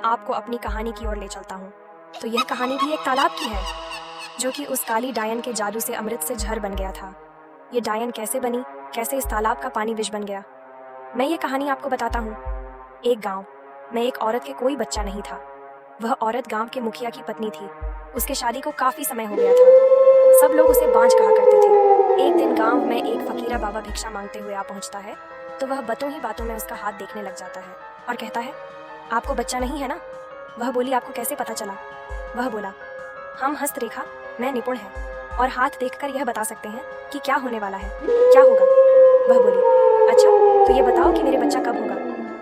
आपको अपनी कहानी की ओर ले चलता हूँ। तो यह कहानी भी एक तालाब की है, जो कि उस काली डायन के जादू से अमृत से झर बन गया था। ये डायन कैसे बनी, कैसे इस तालाब का पानी विष बन गया, मैं ये कहानी आपको बताता हूँ। एक गांव में एक औरत के कोई बच्चा नहीं था। वह औरत गांव के मुखिया की पत्नी थी। उसके शादी को काफी समय हो गया था। सब लोग उसे बांझ कहा करते थे। एक दिन गांव में एक फकीरा बाबा भिक्षा मांगते हुए आ पहुंचता है, तो वह बातों ही बातों में उसका हाथ देखने लग जाता है और कहता है, आपको बच्चा नहीं है ना? वह बोली, आपको कैसे पता चला? वह बोला, हम हस्तरेखा में निपुण हैं और हाथ देखकर यह बता सकते हैं कि क्या होने वाला है, क्या होगा। वह बोली, अच्छा तो ये बताओ कि मेरे बच्चा कब होगा?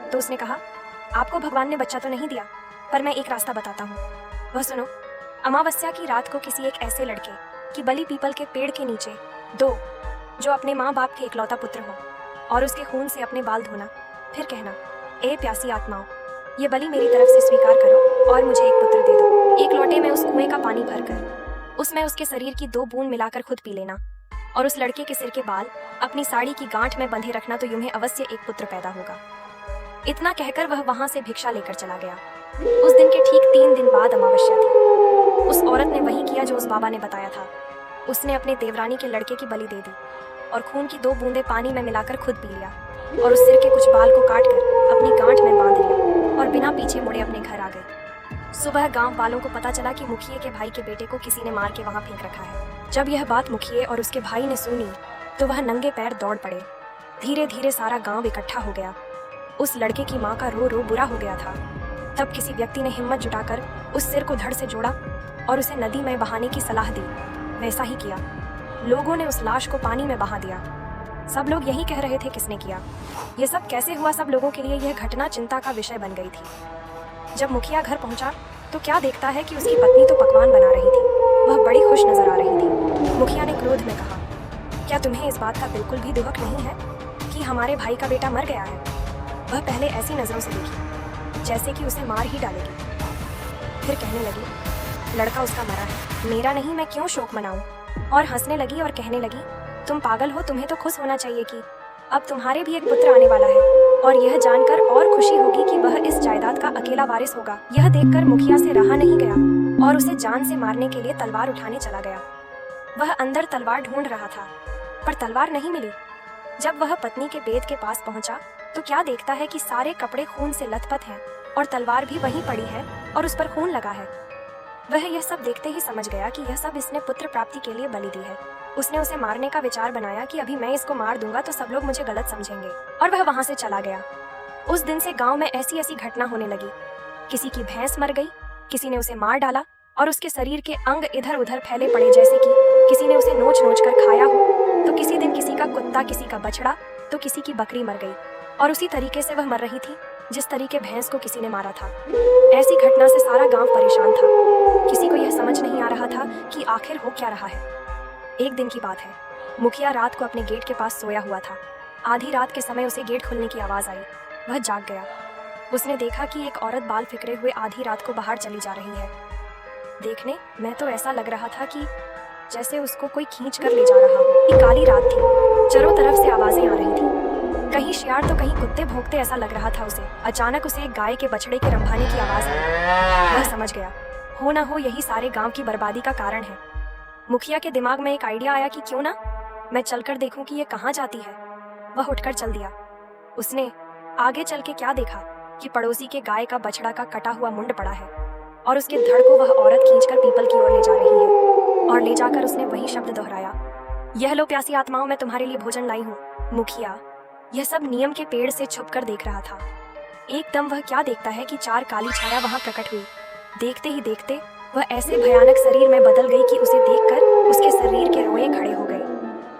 तो उसने कहा, आपको भगवान ने बच्चा तो नहीं दिया, पर मैं एक रास्ता बताता हूँ। वह सुनो, अमावस्या की रात को किसी एक ऐसे लड़के की बलि पीपल के पेड़ के नीचे दो, जो अपने माँ बाप के इकलौता पुत्र हो, और उसके खून से अपने बाल धोना, फिर कहना, ए प्यासी आत्माओं, ये बलि मेरी तरफ से स्वीकार करो और मुझे एक पुत्र दे दो। एक लोटे में उस कुएं का पानी भरकर उसमें उसके शरीर की 2 बूंद मिलाकर खुद पी लेना, और उस लड़के के सिर के बाल अपनी साड़ी की गांठ में बंधे रखना, तो यूं अवश्य एक पुत्र पैदा होगा। इतना कहकर वह वहां से भिक्षा लेकर चला गया। उस दिन के ठीक 3 दिन बाद अमावस्या थी। उस औरत ने वही किया जो उस बाबा ने बताया था। उसने अपने देवरानी के लड़के की बलि दे दी और खून की 2 बूंदें पानी में मिलाकर खुद पी लिया, और उस सिर के कुछ बाल को काटकर अपनी गांठ में बांध लिया और बिना पीछे मुड़े अपने घर आ गए। सुबह गांव वालों को पता चला कि मुखिए के भाई के बेटे को किसी ने मार के वहां फेंक रखा है। जब यह बात मुखिए और उसके भाई ने सुनी, तो वह नंगे पैर दौड़ पड़े। धीरे धीरे सारा गांव इकट्ठा हो गया। उस लड़के की माँ का रो रो बुरा हो गया था। तब किसी व्यक्ति ने हिम्मत जुटाकर उस सिर को धड़ से जोड़ा और उसे नदी में बहाने की सलाह दी। वैसा ही किया। लोगों ने उस लाश को पानी में बहा दिया। सब लोग यही कह रहे थे, किसने किया, ये सब कैसे हुआ। सब लोगों के लिए यह घटना चिंता का विषय बन गई थी। जब मुखिया घर पहुंचा, तो क्या देखता है कि उसकी पत्नी तो पकवान बना रही थी। वह बड़ी खुश नजर आ रही थी। मुखिया ने क्रोध में कहा, क्या तुम्हें इस बात का बिल्कुल भी दुख नहीं है कि हमारे भाई का बेटा मर गया है? वह पहले ऐसी नजरों से देखी जैसे कि उसे मार ही डालेगी। फिर कहने लगी, लड़का उसका मरा है, मेरा नहीं, मैं क्यों शोक मनाऊं? और हंसने लगी और कहने लगी, तुम पागल हो, तुम्हें तो खुश होना चाहिए कि अब तुम्हारे भी एक पुत्र आने वाला है, और यह जानकर और खुशी होगी कि वह इस जायदाद का अकेला वारिस होगा। यह देखकर मुखिया से रहा नहीं गया और उसे जान से मारने के लिए तलवार उठाने चला गया। वह अंदर तलवार ढूंढ रहा था, पर तलवार नहीं मिली। जब वह पत्नी के बेद के पास पहुंचा, तो क्या देखता है कि सारे कपड़े खून से लथपथ हैं और तलवार भी वहीं पड़ी है और उस पर खून लगा है। वह यह सब देखते ही समझ गया कि यह सब इसने पुत्र प्राप्ति के लिए बलि दी है। उसने उसे मारने का विचार बनाया कि अभी मैं इसको मार दूंगा तो सब लोग मुझे गलत समझेंगे, और वह वहां से चला गया। उस दिन से गांव में ऐसी ऐसी घटना होने लगी। किसी की भैंस मर गई, किसी ने उसे मार डाला और उसके शरीर के अंग इधर उधर फैले पड़े, जैसे कि किसी ने उसे नोच नोच कर खाया हो। तो किसी दिन किसी का कुत्ता, किसी का बछड़ा, तो किसी की बकरी मर गई, और उसी तरीके से वह मर रही थी जिस तरीके भैंस को किसी ने मारा था। ऐसी घटना से सारा गांव परेशान था। किसी को यह समझ नहीं आ रहा था कि आखिर हो क्या रहा है। एक दिन की बात है, मुखिया रात को अपने गेट के पास सोया हुआ था। आधी रात के समय उसे गेट खुलने की आवाज आई। वह जाग गया। उसने देखा कि एक औरत बाल फिकरे हुए आधी रात को बाहर चली जा रही है। देखने में तो ऐसा लग रहा था कि जैसे उसको कोई खींच कर ले जा रहा हो। काली रात थी, चारों तरफ से आवाजें आ रही थी, कहीं शियार तो कहीं कुत्ते भौंकते, ऐसा लग रहा था उसे। अचानक उसे एक गाय के बछड़े के रंभाने की आवाज आई। वह समझ गया, हो ना हो यही सारे गांव की बर्बादी का कारण है। मुखिया के दिमाग में एक आइडिया आया कि क्यों ना मैं चलकर देखूं कि ये कहाँ जाती है। वह उठकर चल दिया। उसने आगे चल के क्या देखा कि पड़ोसी के गाय का बछड़ा का कटा हुआ मुंड पड़ा है, और उसके धड़ को वह औरत खींचकर पीपल की ओर ले जा रही है। और ले जाकर उसने वही शब्द दोहराया, यह लो प्यासी आत्माओं, मैं तुम्हारे लिए भोजन लाई हूँ। मुखिया यह सब नियम के पेड़ से छुपकर देख रहा था। एकदम वह क्या देखता है कि 4 काली छाया वहां प्रकट हुई। देखते ही देखते वह ऐसे भयानक शरीर में बदल गई कि उसे देखकर उसके शरीर के रोए खड़े हो गए।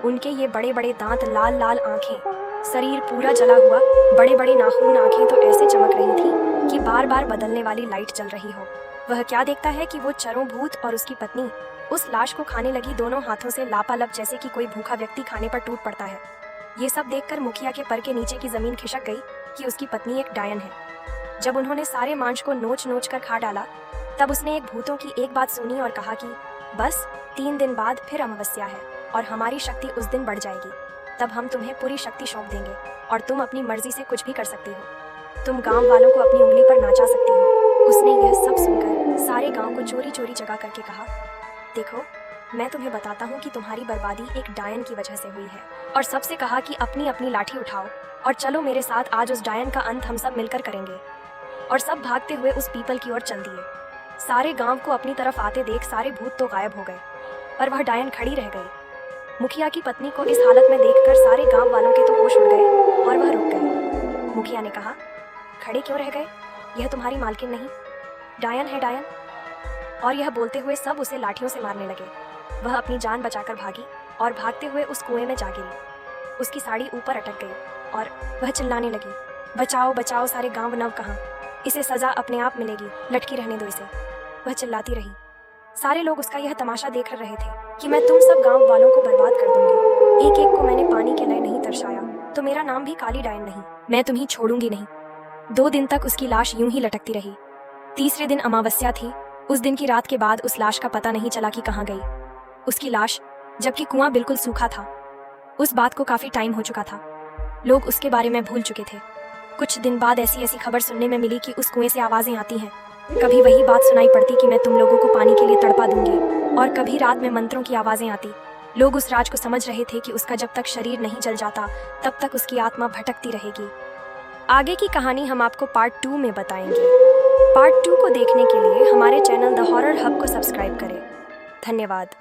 उनके ये बड़े बड़े दांत, लाल लाल आंखें, शरीर पूरा जला हुआ, बड़े बड़े नाखून, आंखें तो ऐसे चमक रही थी कि बार बार बदलने वाली लाइट जल रही हो। वह क्या देखता है कि वो चरों भूत और उसकी पत्नी उस लाश को खाने लगी, दोनों हाथों से लापालप, जैसे कि कोई भूखा व्यक्ति खाने पर टूट पड़ता है। ये सब देखकर मुखिया के पर के नीचे की जमीन खिसक गई कि उसकी पत्नी एक डायन है। जब उन्होंने सारे मांस को नोच नोच कर खा डाला, तब उसने एक भूतों की एक बात सुनी और कहा कि बस 3 दिन बाद फिर अमावस्या है और हमारी शक्ति उस दिन बढ़ जाएगी। तब हम तुम्हें पूरी शक्ति सौंप देंगे और तुम अपनी मर्जी से कुछ भी कर सकती हो। तुम गांव वालों को अपनी उंगली पर नाचा सकती हो। उसने यह सब सुनकर सारे गांव को चोरी चोरी जगा करके कहा, देखो मैं तुम्हें बताता हूँ कि तुम्हारी बर्बादी एक डायन की वजह से हुई है। और सबसे कहा कि अपनी अपनी लाठी उठाओ और चलो मेरे साथ, आज उस डायन का अंत हम सब मिलकर करेंगे। और सब भागते हुए उस पीपल की ओर चल दिए। सारे गांव को अपनी तरफ आते देख सारे भूत तो गायब हो गए, पर वह डायन खड़ी रह गई। मुखिया की पत्नी को इस हालत में देखकर सारे गांव वालों के तो होश उड़ गए और वह रुक गई। मुखिया ने कहा, खड़े क्यों रह गए? यह तुम्हारी मालकिन नहीं, डायन है, डायन। और यह बोलते हुए सब उसे लाठियों से मारने लगे। वह अपनी जान बचाकर भागी और भागते हुए उस कुएं में जा गिरी। उसकी साड़ी ऊपर अटक गई और वह चिल्लाने लगी, बचाओ बचाओ, सारे गांव नव कहाँ, इसे सजा अपने आप मिलेगी, लटकी रहने दो इसे। वह चिल्लाती रही। सारे लोग उसका यह तमाशा देख रहे थे कि मैं तुम सब गांव वालों को बर्बाद कर दूंगी। एक एक को मैंने पानी के लिए नहीं तरसाया तो मेरा नाम भी काली डायन नहीं, मैं तुम्हें छोड़ूंगी नहीं। 2 दिन तक उसकी लाश यूं ही लटकती रही। तीसरे दिन अमावस्या थी। उस दिन की रात के बाद उस लाश का पता नहीं चला कि कहाँ गई। उसकी लाश, जबकि कुआं बिल्कुल सूखा था। उस बात को काफी टाइम हो चुका था, लोग उसके बारे में भूल चुके थे। कुछ दिन बाद ऐसी ऐसी खबर सुनने में मिली कि उस कुएं से आवाजें आती हैं। कभी वही बात सुनाई पड़ती कि मैं तुम लोगों को पानी के लिए तड़पा दूंगी, और कभी रात में मंत्रों की आवाजें आती। लोग उस राज को समझ रहे थे कि उसका जब तक शरीर नहीं जल जाता तब तक उसकी आत्मा भटकती रहेगी। आगे की कहानी हम आपको पार्ट 2 में बताएंगे। पार्ट 2 को देखने के लिए हमारे चैनल द हॉरर हब को सब्सक्राइब करें। धन्यवाद।